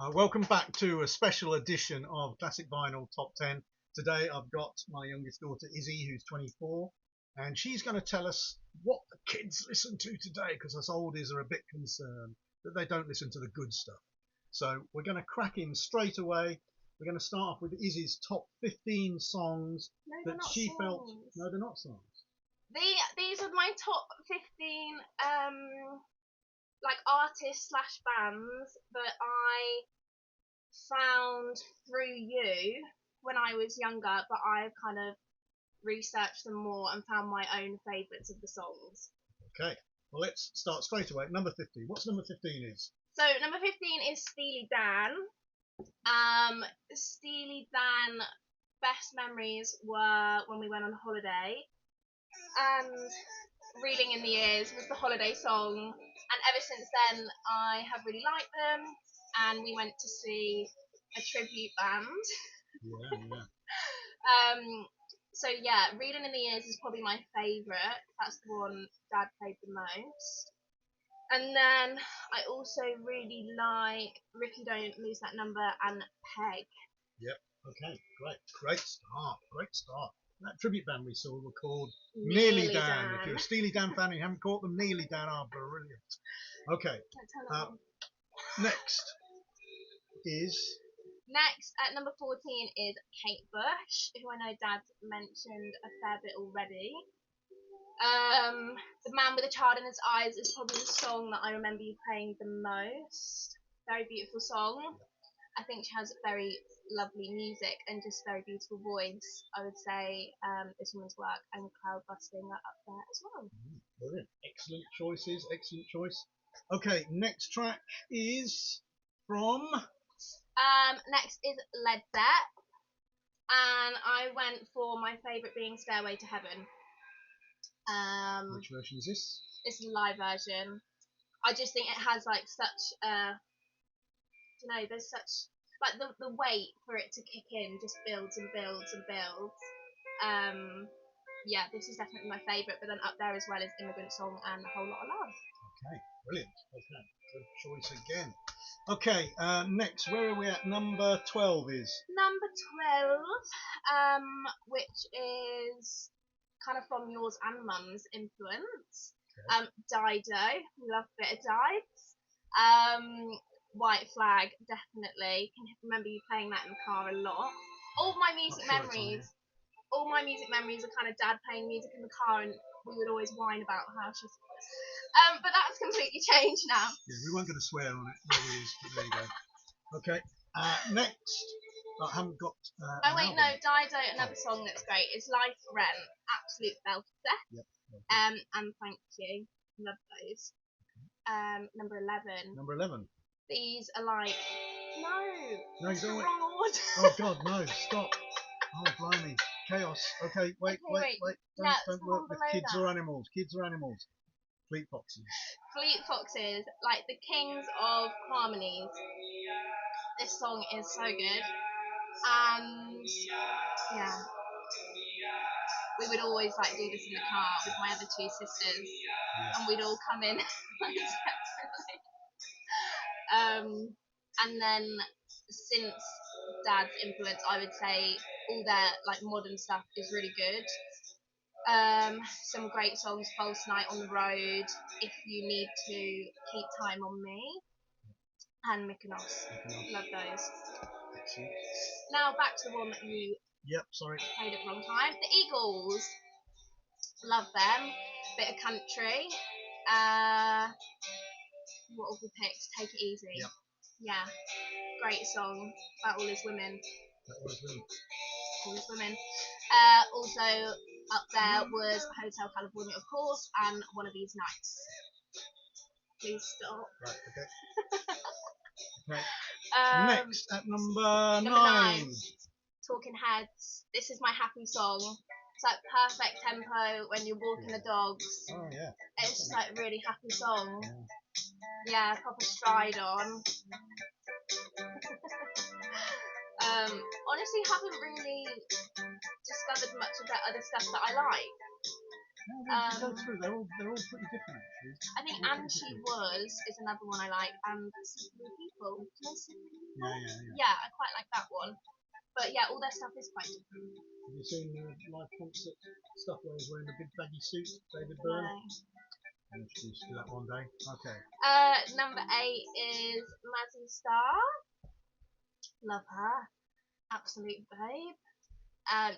Welcome back to a special edition of Classic Vinyl Top 10. Today I've got my youngest daughter Izzy, who's 24, and she's going to tell us what the kids listen to today, because us oldies are a bit concerned that they don't listen to the good stuff. So we're going to crack in straight away. We're going to start off with Izzy's top 15 songs No, they're that not she felt. songs. No, they're not songs. These are my top 15 like artists slash bands that I found through you when I was younger, but I've kind of researched them more and found my own favourites of the songs. Okay, well, let's start straight away. Number 15. What's number 15 is? So number 15 is Steely Dan. Steely Dan best memories were when we went on holiday, and Reeling in the Years was the holiday song, and ever since then I have really liked them, and we went to see a tribute band. Yeah. So yeah, Reeling in the Years is probably my favourite. That's the one Dad played the most. And then I also really like Ricky Don't Lose That Number and Peg. Yep. Okay. Great start. Great start. That tribute band we saw were called Nearly Nearly Dan. Dan. If you're a Steely Dan fan and you haven't caught them, Nearly Dan are brilliant. Okay. Next is. Next, at number 14 is Kate Bush, who I know Dad mentioned a fair bit already. The Man with a Child in His Eyes is probably the song that I remember you playing the most. Very beautiful song. I think she has very lovely music and just very beautiful voice. I would say this woman's work and Cloud Busting are up there as well. Brilliant. Excellent choices. Excellent choice. Okay. Next track is from. Next is Led Zepp, and I went for my favourite being Stairway to Heaven. Which version is this? It's a live version. I just think it has like such there's such like the wait for it to kick in just builds and builds and builds. Yeah, this is definitely my favourite, but then up there as well is Immigrant Song and A Whole Lot of Love. Okay, brilliant. Okay, good choice again. Okay, next, where are we at? Number 12 is? Number 12, which is kind of from yours and Mum's influence. Okay. Dido, love a bit of Dides. White Flag, definitely. Can remember you playing that in the car a lot. All my music memories, all my music memories are kind of Dad playing music in the car, and we would always whine about how she's. But that's completely changed now. Yeah, we weren't going to swear on it. There you go. Okay. Next, I haven't got. Oh wait, no, Dido. Another song that's great is Life Rent. Absolute belter. Yep. And Thank You. Love those. Number 11. Number 11. These are like no, you don't. Wrong order. Oh God, no! Stop! Oh blimey, chaos. Okay, wait. Don't work with kids or animals. Kids or animals. Fleet Foxes. Fleet Foxes, like the kings of harmonies. This song is so good, and yeah, we would always like do this in the car with my other two sisters, and we'd all come in separately. And then since Dad's influence, I would say all their like modern stuff is really good. Some great songs, False Night on the Road, If You Need to, Keep Time on Me, and Mykonos. Love those. Excellent. Now back to the one that you played at the wrong time. The Eagles. Love them. Bit of country. What have we picked? Take It Easy. Yep. Yeah. Great song about all his women. All his women. Also up there was Hotel California, of course, and One of These Nights. Please stop. Right, okay. Next at number 9. Talking Heads. This is my happy song. It's like perfect tempo when you're walking the dogs. Oh yeah. It's just like a really happy song. Yeah, proper stride on. Honestly, haven't really discovered much of that other stuff that I like. Go through. They're all pretty different actually. I think And She Was is another one I like, and Sleepy People. Can I sing with you? Yeah. Yeah, I quite like that one. But yeah, all their stuff is quite different. Have you seen the live concert stuff where he's wearing the big baggy suit, David Byrne? I'm introduced to that one day. Okay. Number 8 is Mazzy Star. Love her. Absolute babe.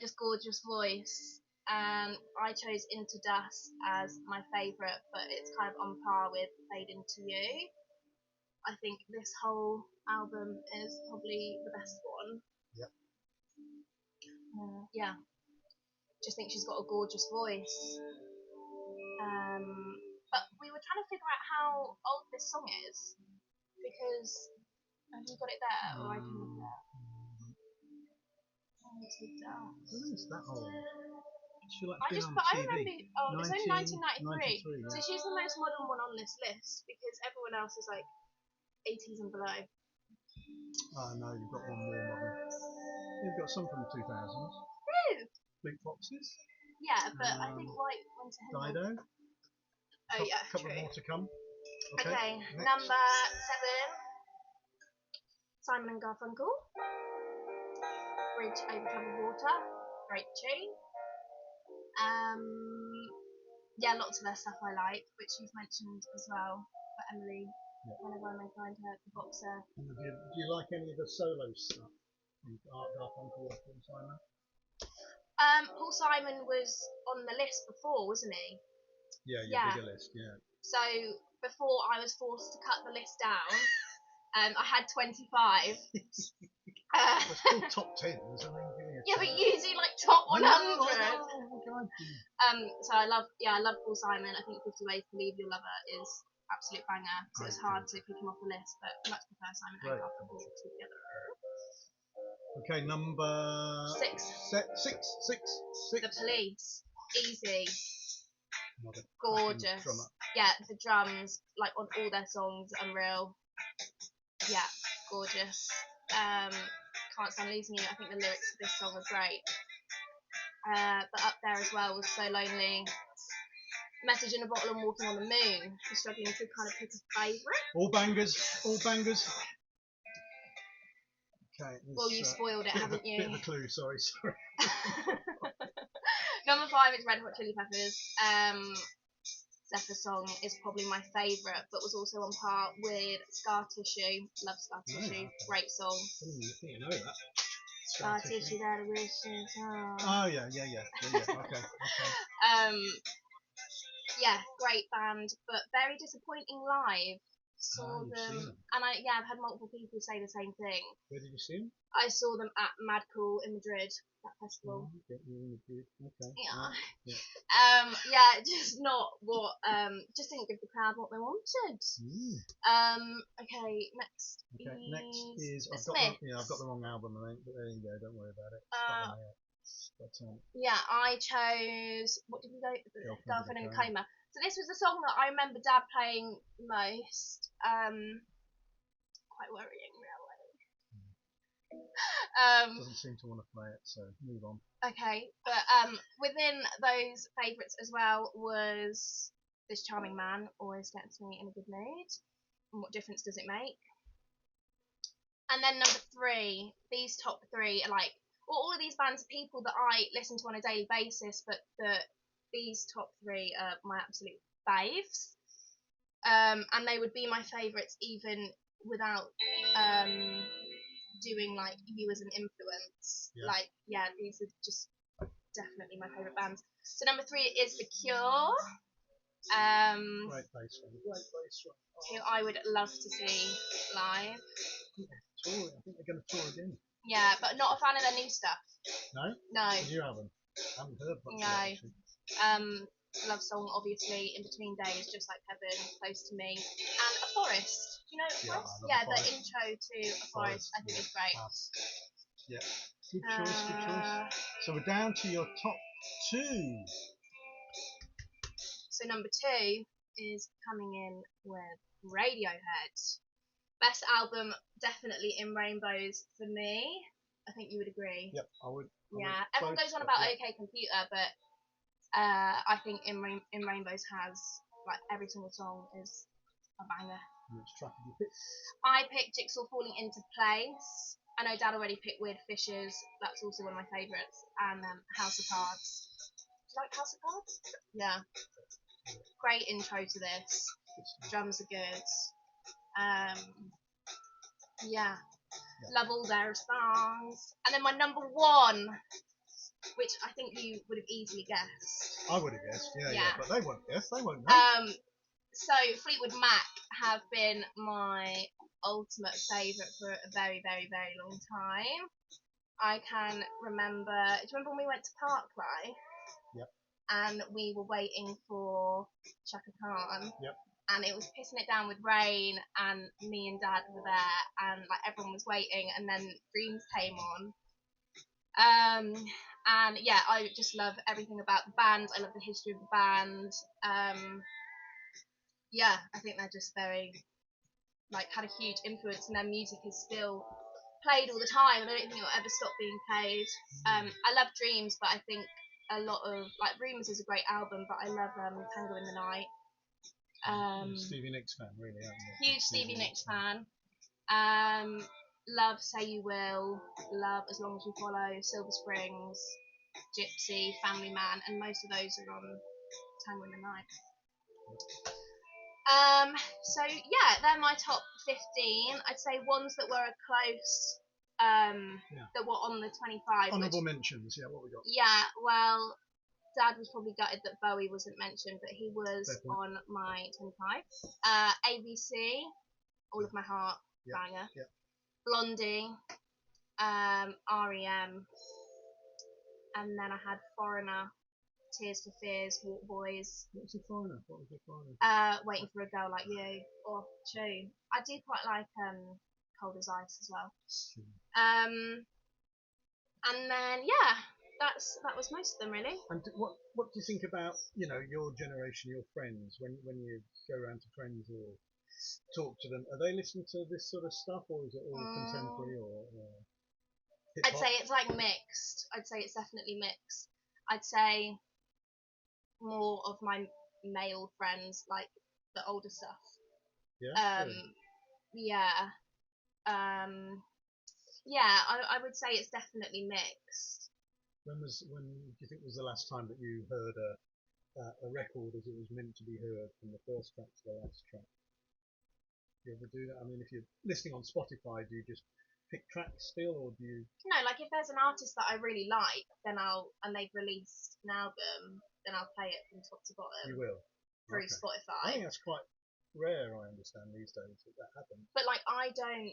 Just gorgeous voice. I chose Into Dust as my favourite, but it's kind of on par with Fade Into You. I think this whole album is probably the best one. Yep. Yeah. Just think she's got a gorgeous voice. But we were trying to figure out how old this song is, because have you got it there, or I can look it up. I don't think it's that old. She like I been just on put, I TV. remember, it's only 1993. 93, yeah. So she's the most modern one on this list, because everyone else is like 80s and below. Oh no, you've got one more modern. You've got some from the 2000s. Woo! Fleet Foxes. Yeah, but I think White went to heaven. Dido. Oh yeah, couple true. more to come. Okay, next. number 7. Simon and Garfunkel. Bridge over troubled water. Great tune. Yeah, lots of their stuff I like, which you've mentioned as well for Emily. Yeah. Whenever I may find her, the boxer. Do you like any of the solo stuff? Art Garfunkel or Paul Simon? Paul Simon was on the list before, wasn't he? Yeah, bigger list, yeah. So before I was forced to cut the list down, I had 25. It's called top 10s. Yeah, but you do like top 100. So I love Paul Simon. I think 50 Ways to Leave Your Lover is absolute banger. So it's hard to pick him off the list, but much prefer Simon and Garfunkel together. Okay, number 6. Six. The Police. Easy. Another gorgeous. Yeah, the drums, like on all their songs, unreal. Yeah, gorgeous. Can't Stand Losing You. I think the lyrics of this song are great. But up there as well was So Lonely. Message in a Bottle and Walking on the Moon. I'm struggling to kind of pick a favourite. All bangers. Okay. Well, you've spoiled it, haven't you? Bit of a clue, sorry. Number 5 is Red Hot Chili Peppers. Zephyr song is probably my favourite, but was also on par with Scar Tissue. Love Scar Tissue. Great song. You know that. Scar Tissue, that wishes on. Oh yeah. Okay. Yeah, great band, but very disappointing live. Saw them, and I've had multiple people say the same thing. Where did you see them? I saw them at Mad Cool in Madrid, that festival. Okay. Yeah, just not what, just didn't give the crowd what they wanted. Okay, next. Okay, next is I've got the wrong album, I think, but there you go, don't worry about it. I chose, what did we go? Girlfriend in a Coma. So this was the song that I remember Dad playing most. Quite worrying, really. Doesn't seem to want to play it, so move on. Okay, but within those favourites as well was This Charming Man, always gets me in a good mood. And what difference does it make? And then number 3, these top 3 are like, well, all of these bands are people that I listen to on a daily basis, but these top 3 are my absolute faves. And they would be my favourites even without doing like you as an influence. These are just definitely my favourite bands. So number 3 is The Cure. Great bass one. Who I would love to see live. I think they're going to tour again. Yeah, but not a fan of their new stuff. No? No. The new album? I haven't heard much of it, actually. Love song, obviously, In Between Days, Just Like Heaven, Close to Me, and A Forest. Do you know A Forest? Yeah, the intro to A Forest I think is great. Yeah. Good choice. So we're down to your top 2. So number 2 is coming in with Radiohead. Best album, definitely In Rainbows for me. I think you would agree. Yep, I would. Everyone goes on about OK Computer, but I think In Rainbows has, like, every single song is a banger. Which track did you pick? I picked Jigsaw Falling Into Place. I know Dad already picked Weird Fishes. That's also one of my favourites. And House of Cards. Do you like House of Cards? Yeah. Great intro to this. Drums are good. Yeah. Love all their songs. And then my number one, which I think you would have easily guessed. I would have guessed, yeah. But they won't guess. They won't know. So Fleetwood Mac have been my ultimate favourite for a very, very, very long time. I can remember. Do you remember when we went to Parkway? Yep. And we were waiting for Chaka Khan. Yep. And it was pissing it down with rain, and me and Dad were there, and like everyone was waiting, and then Dreams came on. And yeah, I just love everything about the band. I love the history of the band. Yeah, I think they're just very, like, had a huge influence, and their music is still played all the time. I don't think it'll ever stop being played. I love Dreams, but I think a lot of, like, Rumours is a great album, but I love Tango in the Night. Stevie Nicks fan, really, aren't you? Huge Stevie Nicks fan. Love Say You Will, love As Long As We Follow, Silver Springs, Gypsy, Family Man, and most of those are on Tango in the Night. So yeah, they're my top 15. I'd say ones that were close, that were on the 25. Honourable mentions, yeah, what we got? Yeah, well, Dad was probably gutted that Bowie wasn't mentioned, but he was on my 25. ABC, All of My Heart, banger. Yeah. Blondie, REM, and then I had Foreigner, Tears for Fears, Walk Boys. What was the Foreigner? Waiting for a Girl Like You, or Tune. I do quite like Cold as Ice as well. And then yeah, that was most of them really. And what do you think about, you know, your generation, your friends, when you go around to friends or talk to them? Are they listening to this sort of stuff, or is it all contemporary or hip-hop? I'd say it's like mixed. I'd say it's definitely mixed. I'd say more of my male friends like the older stuff. Yeah. Yeah. Yeah, I would say it's definitely mixed. When do you think was the last time that you heard a record as it was meant to be heard, from the first track to the last track? Do you ever do that? I mean, if you're listening on Spotify, do you just pick tracks still, or do you? No, like if there's an artist that I really like, then and they've released an album, then I'll play it from top to bottom. You will. Through Spotify. I think that's quite rare, I understand, these days that happens. But like I don't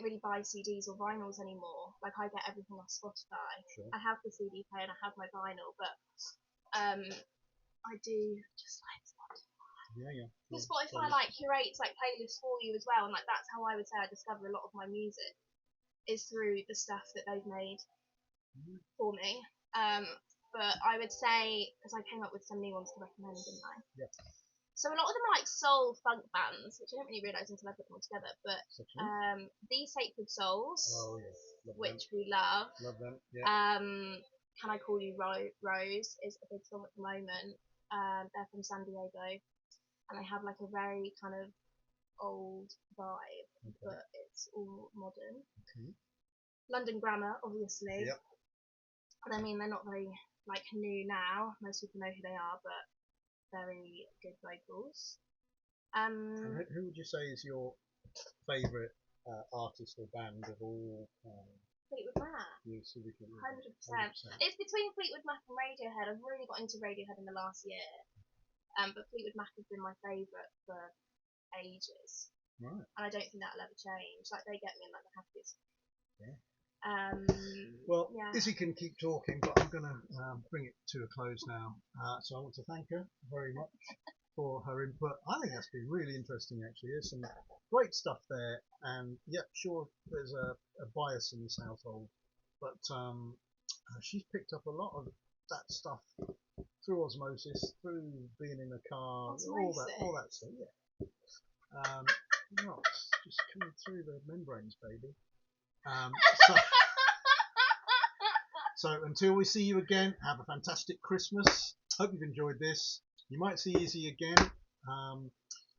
really buy CDs or vinyls anymore. Like I get everything off Spotify. Sure. I have the CD player and I have my vinyl, but I do just like Spotify. Yeah. Because Spotify like curates like playlists for you as well, and like that's how I would say I discover a lot of my music is through the stuff that they've made for me. But I would say, because I came up with some new ones to recommend, didn't I? Yeah. So a lot of them are like soul funk bands, which I didn't really realise until I put them all together. But The Sacred Souls, which we love. Love them. Yeah. Can I Call You Rose is a big song at the moment. They're from San Diego, and they have like a very kind of old vibe, but it's all modern. London Grammar, obviously. Yep. And I mean, they're not very like new now. Most people know who they are, but very good vocals. And who would you say is your favourite artist or band of all time? Fleetwood Mac. 100%. It's between Fleetwood Mac and Radiohead. I've really got into Radiohead in the last year. But Fleetwood Mac has been my favourite for ages. Right. And I don't think that'll ever change. Like, they get me in like the happiest. Yeah. Well, Izzy can keep talking, but I'm going to bring it to a close now. So I want to thank her very much for her input. I think that's been really interesting, actually. There's some great stuff there, and yeah, sure, there's a bias in this household, but she's picked up a lot of that stuff through osmosis, through being in a car, all that stuff. Yeah. It's just coming through the membranes, baby. So until we see you again, have a fantastic Christmas. Hope you've enjoyed this. You might see Izzy again.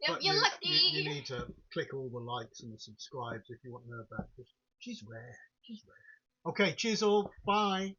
Yep, But you're lucky. you need to click all the likes and the subscribes if you want to know about this. She's rare. She's rare. Okay, cheers all. Bye.